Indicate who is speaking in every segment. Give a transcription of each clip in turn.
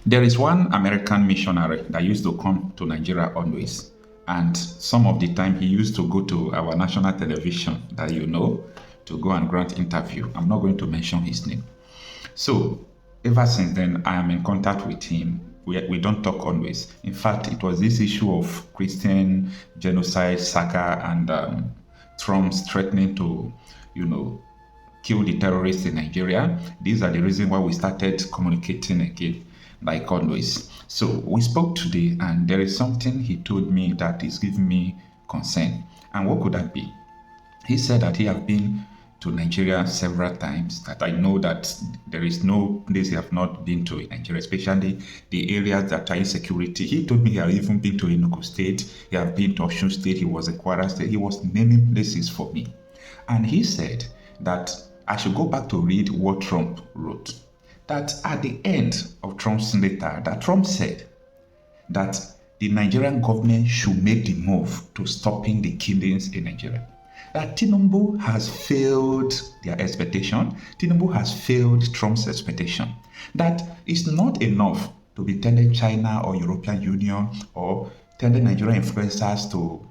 Speaker 1: There is one American missionary that used to come to Nigeria always. And some of the time he used to go to our national television that you know to go and grant interview. I'm not going to mention his name. So ever since then, I am in contact with him. We don't talk always. In fact, it was this issue of Christian genocide saga and Trump's threatening to, kill the terrorists in Nigeria. These are the reasons why we started communicating again, like always. So we spoke today, and there is something he told me that is giving me concern. And what could that be? He said that he has been to Nigeria several times, that I know that there is no place he have not been to in Nigeria, especially the areas that are insecurity. He told me he had even been to Enugu State, he had been to Osun State, he was in Kwara State, he was naming places for me. And he said that I should go back to read what Trump wrote. That at the end of Trump's letter, that Trump said that the Nigerian government should make the move to stopping the killings in Nigeria. That Tinubu has failed their expectation. Tinubu has failed Trump's expectation. That it's not enough to be telling China or European Union or telling Nigerian influencers to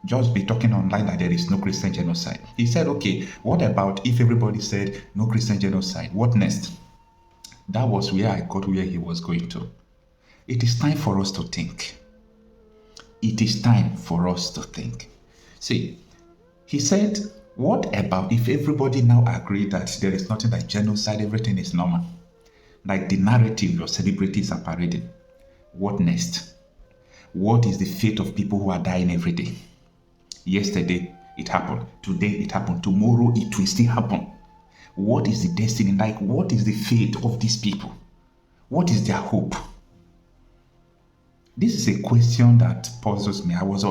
Speaker 1: just be talking online that there is no Christian genocide. He said, okay, what about if everybody said no Christian genocide? What next? That was where I got where he was going to. It is time for us to think. It is time for us to think. See, he said, what about if everybody now agree that there is nothing like genocide, everything is normal? Like the narrative your celebrities are parading. What next? What is the fate of people who are dying every day? Yesterday, it happened. Today, it happened. Tomorrow, it will still happen. What is the destiny? Like, what is the fate of these people? What is their hope? This is a question that puzzles me. I was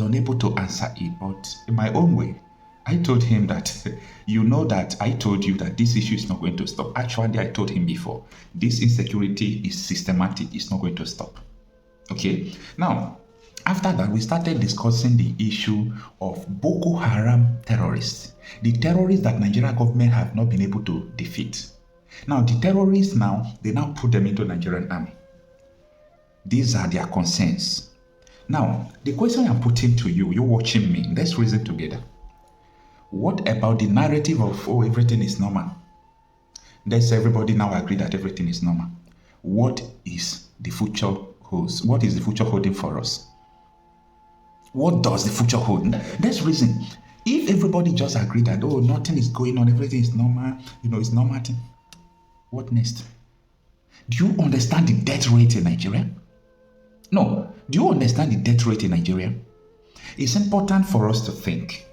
Speaker 1: unable to answer it, but in my own way, I told him that, that I told you that this issue is not going to stop. Actually, I told him before, this insecurity is systematic. It's not going to stop. Okay? Now, after that, we started discussing the issue of Boko Haram terrorists. The terrorists that Nigerian government have not been able to defeat. Now, the terrorists they now put them into Nigerian army. These are their concerns. Now, the question I'm putting to you, you're watching me, let's reason together. What about the narrative of, everything is normal? Let's everybody now agree that everything is normal. What is the future holds? What is the future holding for us? What does the future hold? Let's reason. If everybody just agree that, nothing is going on, everything is normal, it's normal, what next? Do you understand the death rate in Nigeria? No. Do you understand the death rate in Nigeria? It's important for us to think.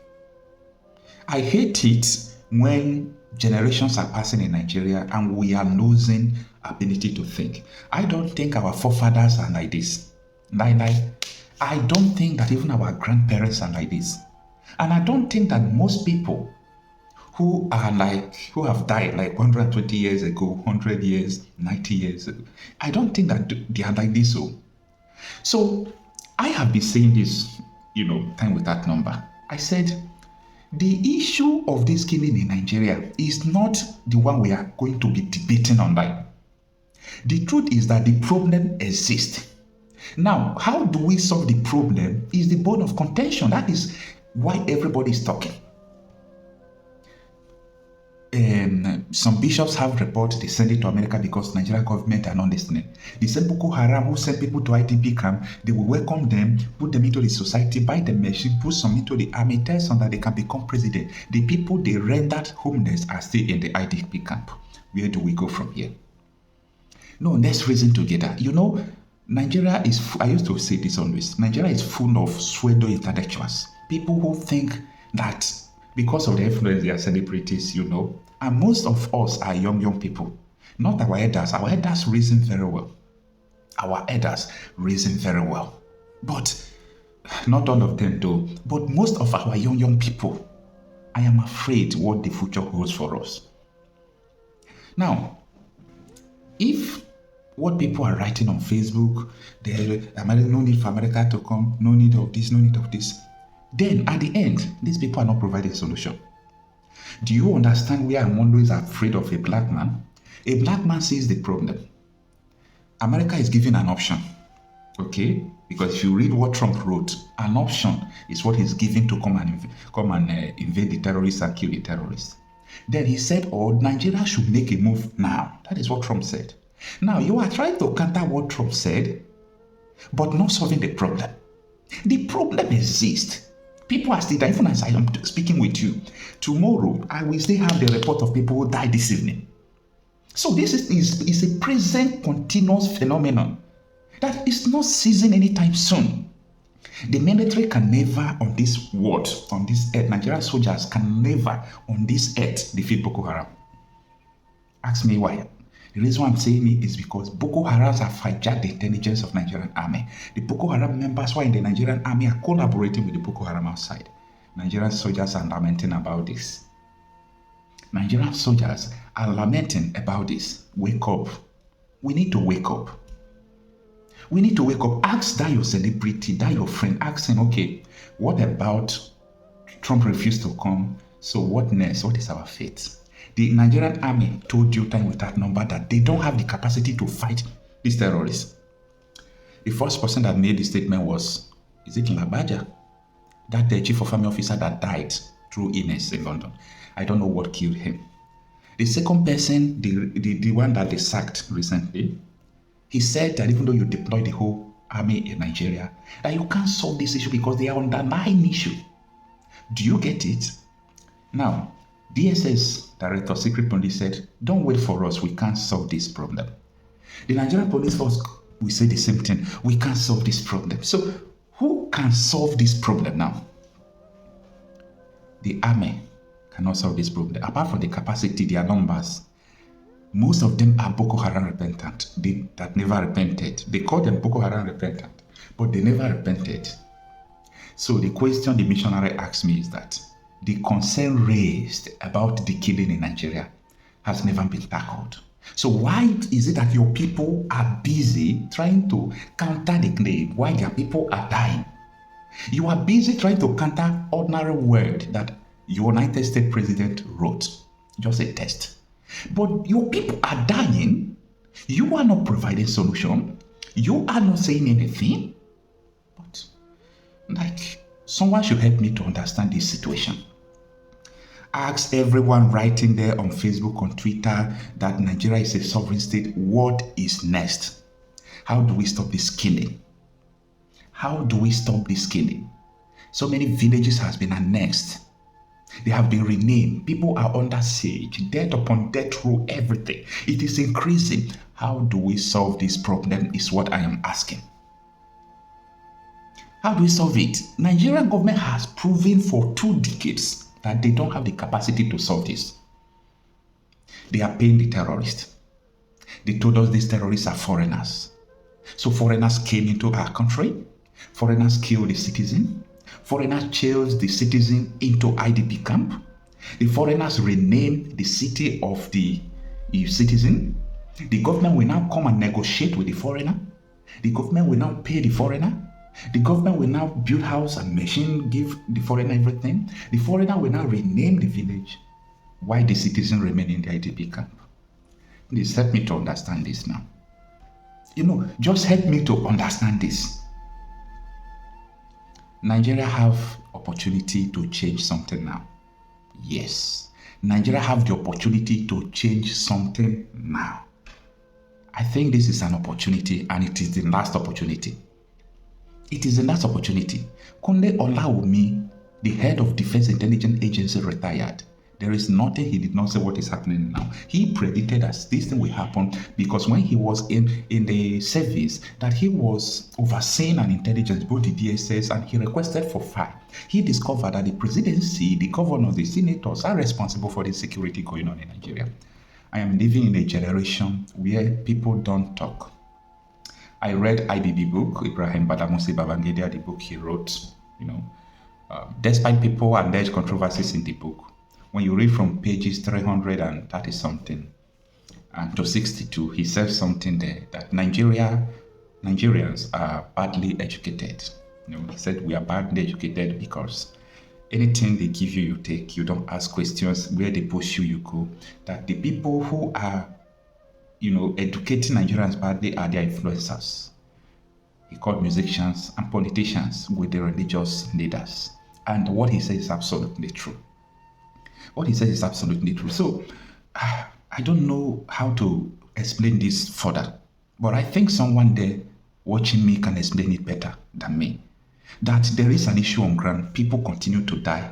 Speaker 1: I hate it when generations are passing in Nigeria and we are losing ability to think. I don't think our forefathers are like this. I don't think that even our grandparents are like this. And I don't think that most people who have died like 120 years ago, 100 years, 90 years ago, I don't think that they are like this. So I have been saying this, time with that number. I said, the issue of this killing in Nigeria is not the one we are going to be debating online. The truth is that the problem exists. Now, how do we solve the problem is the bone of contention. That is why everybody is talking. Some bishops have reported they send it to America because Nigerian government are not listening. The same Boko Haram who send people to IDP camp, they will welcome them, put them into the society, buy the machine, put some into the army, tell some that they can become president. The people they rendered homeless are still in the IDP camp. Where do we go from here? No, let's reason together. Nigeria is, I used to say this always, Nigeria is full of pseudo intellectuals. People who think that because of the influence they are celebrities, and most of us are young people. Not our elders. Our elders reason very well. But not all of them do. But most of our young people, I am afraid what the future holds for us. Now, if what people are writing on Facebook, no need for America to come, no need of this, then at the end, these people are not providing a solution. Do you understand where I'm always afraid of a black man? A black man sees the problem. America is giving an option, okay? Because if you read what Trump wrote, an option is what he's giving to come and invade the terrorists and kill the terrorists. Then he said, Nigeria should make a move now. That is what Trump said. Now, you are trying to counter what Trump said, but not solving the problem. The problem exists. People are still dying. Even as I am speaking with you, tomorrow I will still have the report of people who died this evening. So this is a present continuous phenomenon that is not ceasing anytime soon. The military can never on this world, on this earth, Nigerian soldiers can never on this earth defeat Boko Haram. Ask me why. The reason why I'm saying it is because Boko Haram have hijacked the intelligence of Nigerian army. The Boko Haram members who are in the Nigerian army are collaborating with the Boko Haram outside. Nigerian soldiers are lamenting about this. Nigerian soldiers are lamenting about this. Wake up. We need to wake up. We need to wake up. Ask that your celebrity, that your friend. Ask him, okay, what about Trump refused to come? So what next? What is our fate? The Nigerian army told you time without number that they don't have the capacity to fight these terrorists. The first person that made the statement was, is it Labaja? That the chief of army officer that died through illness in London. I don't know what killed him. The second person, the one that they sacked recently, he said that even though you deploy the whole army in Nigeria, that you can't solve this issue because they are underlying issue. Do you get it? Now, DSS, Director Secret Police, said, don't wait for us, we can't solve this problem. The Nigerian Police Force will say the same thing, we can't solve this problem. So, who can solve this problem now? The army cannot solve this problem. Apart from the capacity, their numbers, most of them are Boko Haram repentant. That never repented. They call them Boko Haram repentant, but they never repented. So the question the missionary asked me is that the concern raised about the killing in Nigeria has never been tackled. So why is it that your people are busy trying to counter the claim while their people are dying? You are busy trying to counter ordinary word that United States President wrote. Just a test. But your people are dying. You are not providing solution. You are not saying anything. But like, someone should help me to understand this situation. Ask everyone writing there on Facebook, on Twitter, that Nigeria is a sovereign state. What is next? How do we stop this killing? How do we stop this killing? So many villages has been annexed. They have been renamed. People are under siege. Death upon death row, everything. It is increasing. How do we solve this problem is what I am asking. How do we solve it? Nigerian government has proven for 2 decades that they don't have the capacity to solve this. They are paying the terrorists. They told us these terrorists are foreigners. So foreigners came into our country. Foreigners killed the citizen. Foreigners chased the citizen into IDP camp. The foreigners renamed the city of the citizen. The government will now come and negotiate with the foreigner. The government will now pay the foreigner. The government will now build house and machine, give the foreigner everything. The foreigner will now rename the village while the citizen remain in the IDP camp. Please help me to understand this now. Just help me to understand this. Nigeria have opportunity to change something now. Yes, Nigeria have the opportunity to change something now. I think this is an opportunity and it is the last opportunity. It is the last opportunity. Kunle Olawumi, the head of Defense Intelligence Agency, retired. There is nothing he did not say what is happening now. He predicted that this thing will happen because when he was in the service, that he was overseeing an intelligence, both the DSS, and he requested for file. He discovered that the presidency, the governors, the senators are responsible for the security going on in Nigeria. I am living in a generation where people don't talk. I read IBB book, Ibrahim Badamasi Babangida, the book he wrote, despite people alleged controversies in the book. When you read from pages 330 something and to 62, he says something there that Nigerians are badly educated. He said we are badly educated because anything they give you, you take. You don't ask questions. Where they push you, you go. That the people who are educating Nigerians badly are their influencers. He called musicians and politicians with the religious leaders. And what he says is absolutely true. What he says is absolutely true. So I don't know how to explain this further, but I think someone there watching me can explain it better than me. That there is an issue on ground, people continue to die,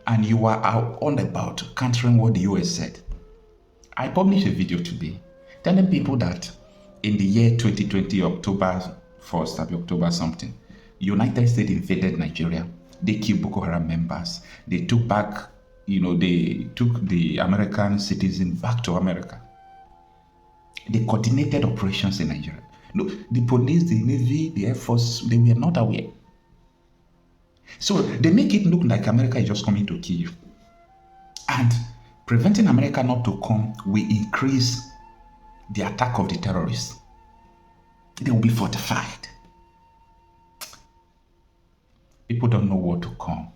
Speaker 1: and you are out on about countering what the US said. I published a video today telling people that in the year 2020, October 1st, October something, United States invaded Nigeria. They killed Boko Haram members. They took back, they took the American citizens back to America. They coordinated operations in Nigeria. No, the police, the Navy, the Air Force, they were not aware. So they make it look like America is just coming to kill you. And preventing America not to come will increase the attack of the terrorists. They will be fortified. People don't know what to come.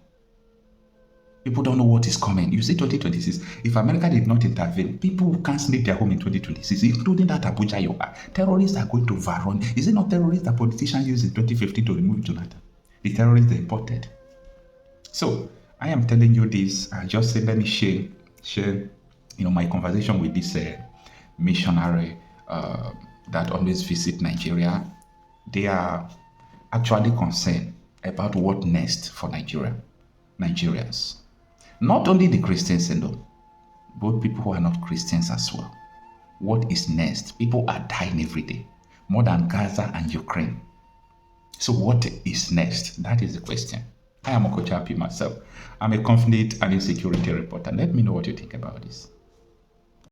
Speaker 1: People don't know what is coming. You see, 2026, if America did not intervene, people can't sleep their home in 2026, including that Abuja you are. Terrorists are going to Varon. Is it not terrorists that politicians used in 2015 to remove Jonathan? The terrorists they imported. So, I am telling you this. I just said, let me share, my conversation with this missionary that always visit Nigeria. They are actually concerned about what next for Nigerians. Not only the Christians alone, both people who are not Christians as well. What is next? People are dying every day, more than Gaza and Ukraine. So what is next? That is the question. I am Okocha Marcel. I'm a conflict and insecurity reporter. Let me know what you think about this.